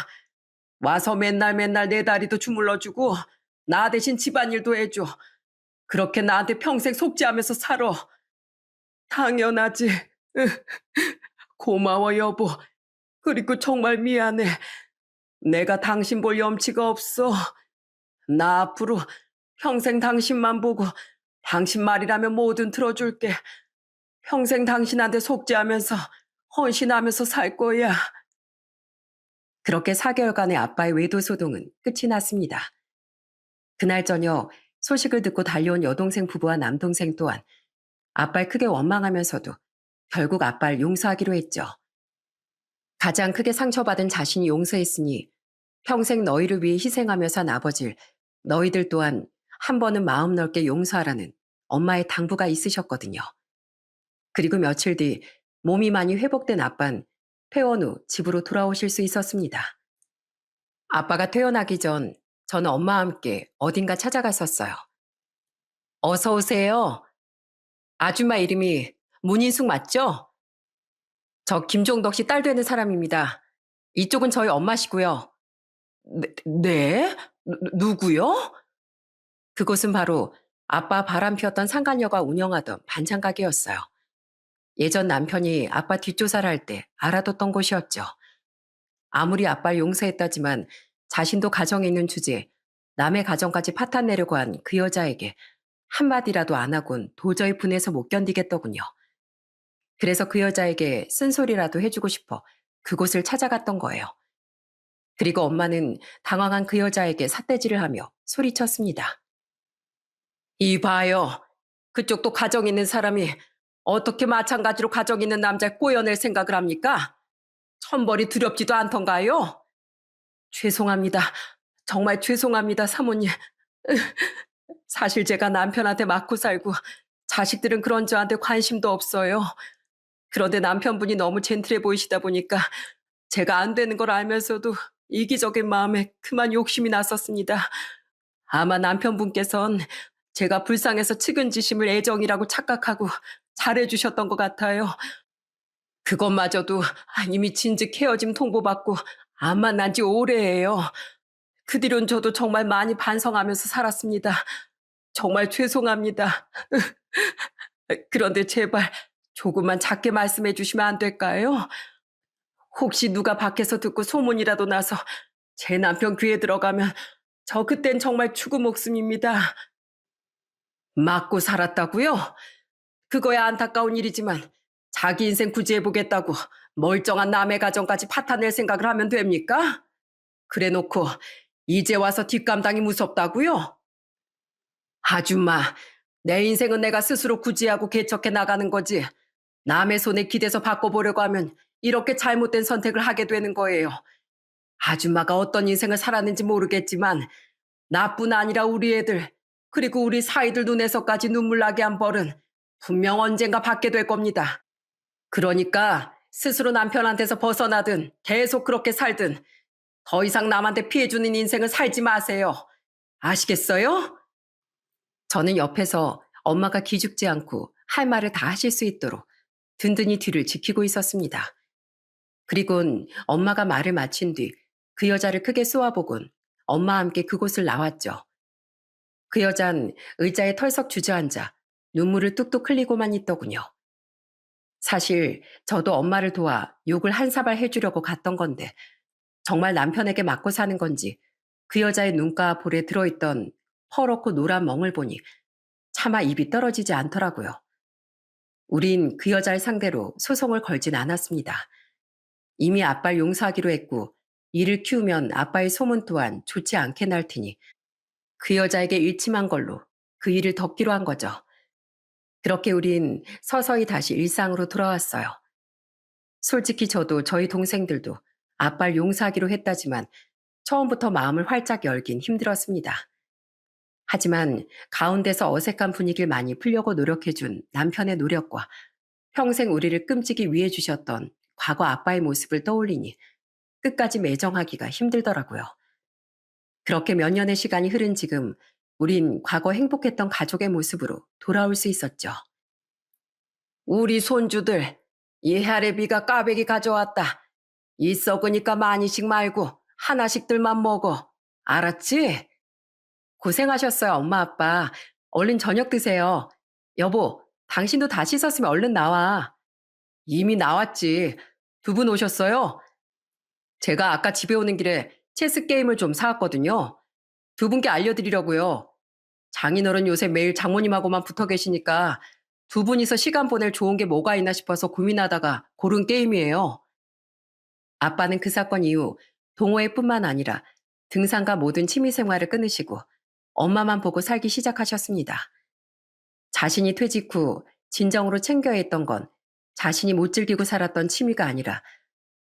와서 맨날 맨날 내 다리도 주물러주고 나 대신 집안일도 해줘. 그렇게 나한테 평생 속죄하면서 살아. 당연하지. 고마워 여보. 그리고 정말 미안해. 내가 당신 볼 염치가 없어. 나 앞으로 평생 당신만 보고 당신 말이라면 뭐든 들어줄게. 평생 당신한테 속죄하면서 헌신하면서 살 거야. 그렇게 4개월간의 아빠의 외도 소동은 끝이 났습니다. 그날 저녁 소식을 듣고 달려온 여동생 부부와 남동생 또한 아빠를 크게 원망하면서도 결국 아빠를 용서하기로 했죠. 가장 크게 상처받은 자신이 용서했으니 평생 너희를 위해 희생하며 산 아버지를 너희들 또한 한 번은 마음 넓게 용서하라는 엄마의 당부가 있으셨거든요. 그리고 며칠 뒤 몸이 많이 회복된 아빠는 퇴원 후 집으로 돌아오실 수 있었습니다. 아빠가 퇴원하기 전 저는 엄마와 함께 어딘가 찾아갔었어요. 어서 오세요. 아줌마 이름이 문인숙 맞죠? 저 김종덕 씨 딸 되는 사람입니다. 이쪽은 저희 엄마시고요. 네? 네? 누구요? 그곳은 바로 아빠 바람 피웠던 상간녀가 운영하던 반찬 가게였어요. 예전 남편이 아빠 뒷조사를 할 때 알아뒀던 곳이었죠. 아무리 아빠를 용서했다지만 자신도 가정에 있는 주제에 남의 가정까지 파탄내려고 한 그 여자에게 한마디라도 안 하곤 도저히 분해서 못 견디겠더군요. 그래서 그 여자에게 쓴소리라도 해주고 싶어 그곳을 찾아갔던 거예요. 그리고 엄마는 당황한 그 여자에게 삿대질을 하며 소리쳤습니다. 이봐요. 그쪽도 가정 있는 사람이 어떻게 마찬가지로 가정 있는 남자를 꼬여낼 생각을 합니까? 천벌이 두렵지도 않던가요? 죄송합니다. 정말 죄송합니다, 사모님. 사실 제가 남편한테 맞고 살고 자식들은 그런 저한테 관심도 없어요. 그런데 남편분이 너무 젠틀해 보이시다 보니까 제가 안 되는 걸 알면서도 이기적인 마음에 그만 욕심이 났었습니다. 아마 남편분께선 제가 불쌍해서 측은지심을 애정이라고 착각하고 잘해주셨던 것 같아요. 그것마저도 이미 진즉 헤어짐 통보받고 안 만난 지 오래예요. 그 뒤론 저도 정말 많이 반성하면서 살았습니다. 정말 죄송합니다. 그런데 제발 조금만 작게 말씀해 주시면 안 될까요? 혹시 누가 밖에서 듣고 소문이라도 나서 제 남편 귀에 들어가면 저 그땐 정말 죽은 목숨입니다. 맞고 살았다고요? 그거야 안타까운 일이지만 자기 인생 구제해보겠다고 멀쩡한 남의 가정까지 파탄낼 생각을 하면 됩니까? 그래놓고 이제 와서 뒷감당이 무섭다고요? 아줌마, 내 인생은 내가 스스로 구제하고 개척해 나가는 거지. 남의 손에 기대서 바꿔보려고 하면 이렇게 잘못된 선택을 하게 되는 거예요. 아줌마가 어떤 인생을 살았는지 모르겠지만 나뿐 아니라 우리 애들 그리고 우리 사이들 눈에서까지 눈물 나게 한 벌은 분명 언젠가 받게 될 겁니다. 그러니까 스스로 남편한테서 벗어나든 계속 그렇게 살든 더 이상 남한테 피해주는 인생을 살지 마세요. 아시겠어요? 저는 옆에서 엄마가 기죽지 않고 할 말을 다 하실 수 있도록 든든히 뒤를 지키고 있었습니다. 그리곤 엄마가 말을 마친 뒤 그 여자를 크게 쏘아보곤 엄마와 함께 그곳을 나왔죠. 그 여잔 의자에 털썩 주저앉아 눈물을 뚝뚝 흘리고만 있더군요. 사실 저도 엄마를 도와 욕을 한 사발 해주려고 갔던 건데 정말 남편에게 맞고 사는 건지 그 여자의 눈가 볼에 들어있던 퍼렇고 노란 멍을 보니 차마 입이 떨어지지 않더라고요. 우린 그 여자를 상대로 소송을 걸진 않았습니다. 이미 아빠를 용서하기로 했고 이를 키우면 아빠의 소문 또한 좋지 않게 날 테니 그 여자에게 일침한 걸로 그 일을 덮기로 한 거죠. 그렇게 우린 서서히 다시 일상으로 돌아왔어요. 솔직히 저도 저희 동생들도 아빠를 용서하기로 했다지만 처음부터 마음을 활짝 열긴 힘들었습니다. 하지만 가운데서 어색한 분위기를 많이 풀려고 노력해준 남편의 노력과 평생 우리를 끔찍이 위해 주셨던 과거 아빠의 모습을 떠올리니 끝까지 매정하기가 힘들더라고요. 그렇게 몇 년의 시간이 흐른 지금 우린 과거 행복했던 가족의 모습으로 돌아올 수 있었죠. 우리 손주들, 이 해레비가 까베기 가져왔다. 이 썩으니까 많이씩 말고 하나씩들만 먹어. 알았지? 고생하셨어요, 엄마, 아빠. 얼른 저녁 드세요. 여보, 당신도 다 씻었으면 얼른 나와. 이미 나왔지. 두 분 오셨어요? 제가 아까 집에 오는 길에 체스 게임을 좀 사왔거든요. 두 분께 알려드리려고요. 장인어른 요새 매일 장모님하고만 붙어 계시니까 두 분이서 시간 보낼 좋은 게 뭐가 있나 싶어서 고민하다가 고른 게임이에요. 아빠는 그 사건 이후 동호회뿐만 아니라 등산과 모든 취미 생활을 끊으시고 엄마만 보고 살기 시작하셨습니다. 자신이 퇴직 후 진정으로 챙겨야 했던 건 자신이 못 즐기고 살았던 취미가 아니라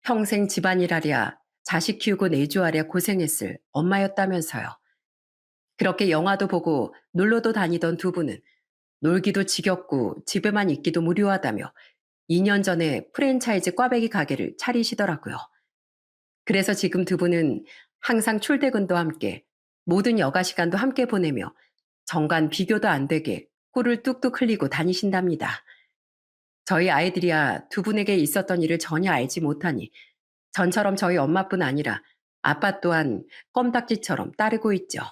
평생 집안일하랴 자식 키우고 내조하랴 고생했을 엄마였다면서요. 그렇게 영화도 보고 놀러도 다니던 두 분은 놀기도 지겹고 집에만 있기도 무료하다며 2년 전에 프랜차이즈 꽈배기 가게를 차리시더라고요. 그래서 지금 두 분은 항상 출퇴근도 함께 모든 여가 시간도 함께 보내며 정간 비교도 안 되게 꿀을 뚝뚝 흘리고 다니신답니다. 저희 아이들이야 두 분에게 있었던 일을 전혀 알지 못하니 전처럼 저희 엄마뿐 아니라 아빠 또한 껌딱지처럼 따르고 있죠.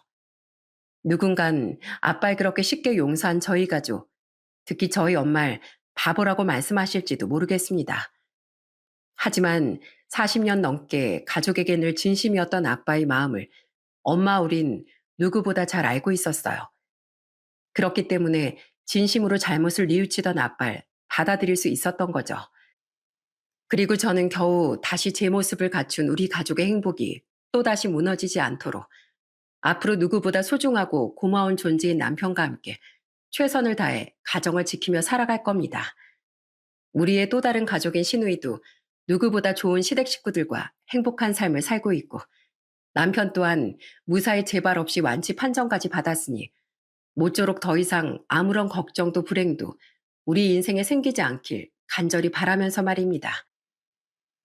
누군간 아빠를 그렇게 쉽게 용서한 저희 가족, 특히 저희 엄마를 바보라고 말씀하실지도 모르겠습니다. 하지만 40년 넘게 가족에게 늘 진심이었던 아빠의 마음을 엄마 우린 누구보다 잘 알고 있었어요. 그렇기 때문에 진심으로 잘못을 뉘우치던 아빠를 받아들일 수 있었던 거죠. 그리고 저는 겨우 다시 제 모습을 갖춘 우리 가족의 행복이 또다시 무너지지 않도록 앞으로 누구보다 소중하고 고마운 존재인 남편과 함께 최선을 다해 가정을 지키며 살아갈 겁니다. 우리의 또 다른 가족인 시누이도 누구보다 좋은 시댁 식구들과 행복한 삶을 살고 있고 남편 또한 무사히 재발 없이 완치 판정까지 받았으니 모쪼록 더 이상 아무런 걱정도 불행도 우리 인생에 생기지 않길 간절히 바라면서 말입니다.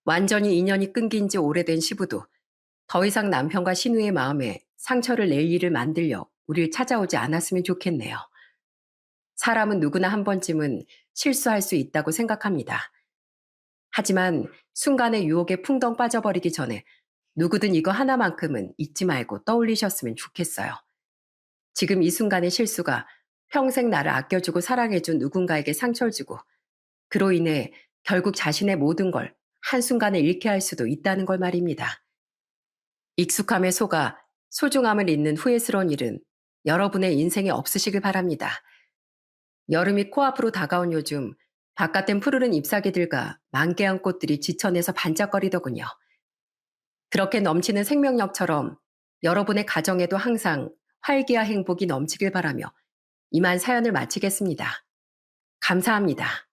완전히 인연이 끊긴 지 오래된 시부도 더 이상 남편과 시누이의 마음에 상처를 낼 일을 만들려 우릴 찾아오지 않았으면 좋겠네요. 사람은 누구나 한 번쯤은 실수할 수 있다고 생각합니다. 하지만 순간의 유혹에 풍덩 빠져버리기 전에 누구든 이거 하나만큼은 잊지 말고 떠올리셨으면 좋겠어요. 지금 이 순간의 실수가 평생 나를 아껴주고 사랑해준 누군가에게 상처를 주고 그로 인해 결국 자신의 모든 걸 한순간에 잃게 할 수도 있다는 걸 말입니다. 익숙함에 속아 소중함을 잊는 후회스러운 일은 여러분의 인생에 없으시길 바랍니다. 여름이 코앞으로 다가온 요즘 바깥엔 푸르른 잎사귀들과 만개한 꽃들이 지천에서 반짝거리더군요. 그렇게 넘치는 생명력처럼 여러분의 가정에도 항상 활기와 행복이 넘치길 바라며 이만 사연을 마치겠습니다. 감사합니다.